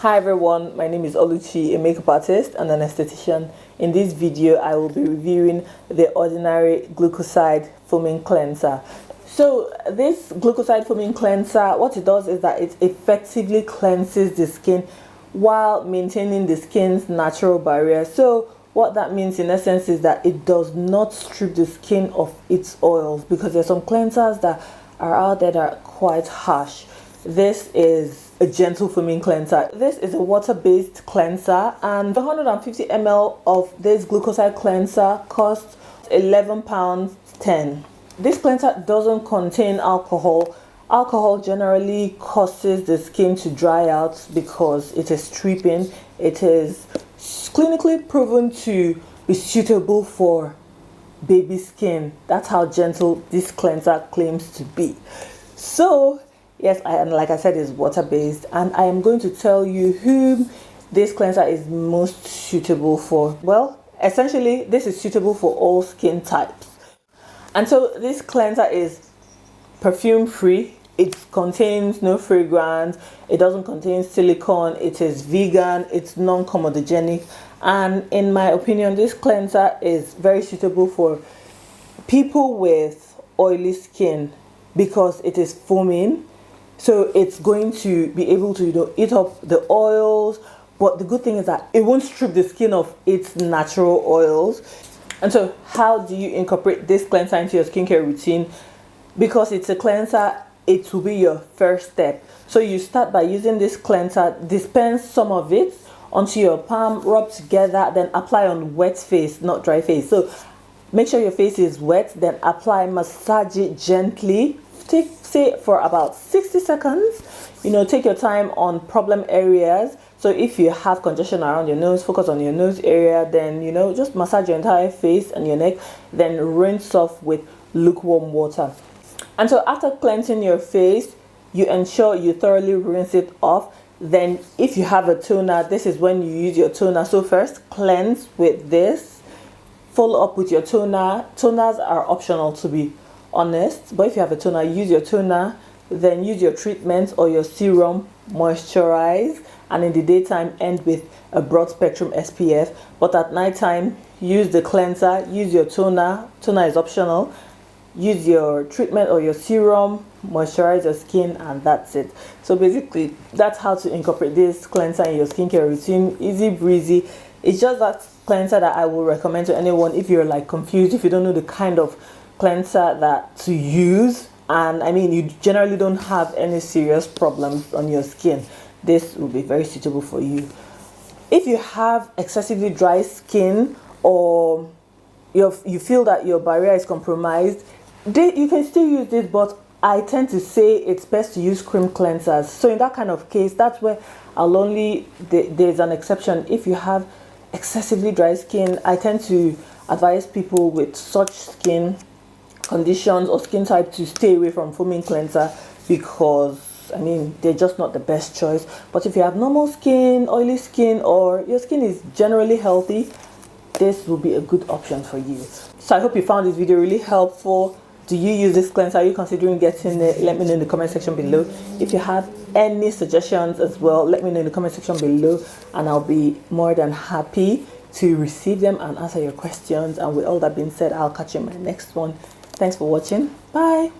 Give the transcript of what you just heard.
Hi everyone, my name is Oluchi, a makeup artist and an esthetician. In this video, I will be reviewing the Ordinary Glucoside Foaming Cleanser. So this glucoside foaming cleanser, what it does is that it effectively cleanses the skin while maintaining the skin's natural barrier. So what that means in essence is that it does not strip the skin of its oils, because there's some cleansers that are out there that are quite harsh. This is a gentle foaming cleanser. This is a water-based cleanser, and the 150 ml of this glucoside cleanser costs £11.10. This cleanser doesn't contain alcohol. Alcohol generally causes the skin to dry out because it is stripping. It is clinically proven to be suitable for baby skin. That's how gentle this cleanser claims to be. So yes, like I said, it's water-based, and I am going to tell you whom this cleanser is most suitable for. Well, essentially, this is suitable for all skin types. And so this cleanser is perfume-free. It contains no fragrance. It doesn't contain silicone. It is vegan. It's non-comedogenic. And in my opinion, this cleanser is very suitable for people with oily skin because it is foaming. So it's going to be able to eat up the oils, but the good thing is that it won't strip the skin of its natural oils. And so how do you incorporate this cleanser into your skincare routine? Because it's a cleanser, it will be your first step. So you start by using this cleanser, dispense some of it onto your palm, rub together, then apply on wet face, not dry face. So make sure your face is wet, then apply, massage it gently. Say for about 60 seconds. Take your time on problem areas. So if you have congestion around your nose, focus on your nose area. Then just massage your entire face and your neck, then rinse off with lukewarm water. And so after cleansing your face, you ensure you thoroughly rinse it off. Then if you have a toner, this is when you use your toner. So first cleanse with this, follow up with your toner. Toners are optional, to be honest, but if you have a toner, use your toner, then use your treatment or your serum, moisturize, and in the daytime end with a broad spectrum SPF. But at nighttime, use the cleanser, use your toner is optional, use your treatment or your serum, moisturize your skin, and that's it. So basically, that's how to incorporate this cleanser in your skincare routine. Easy breezy. It's just that cleanser that I will recommend to anyone if you're like confused, if you don't know the kind of cleanser that to use, and you generally don't have any serious problems on your skin, this will be very suitable for you. If you have excessively dry skin, or you feel that your barrier is compromised, you can still use this, but I tend to say it's best to use cream cleansers. So in that kind of case, that's where there's an exception. If you have excessively dry skin, I tend to advise people with such skin conditions or skin type to stay away from foaming cleanser, because they're just not the best choice. But if you have normal skin, oily skin, or your skin is generally healthy, this will be a good option for you. So I hope you found this video really helpful. Do you use this cleanser? Are you considering getting it? Let me know in the comment section below. If you have any suggestions as well, let me know in the comment section below, and I'll be more than happy to receive them and answer your questions. And with all that being said, I'll catch you in my next one. Thanks for watching. Bye.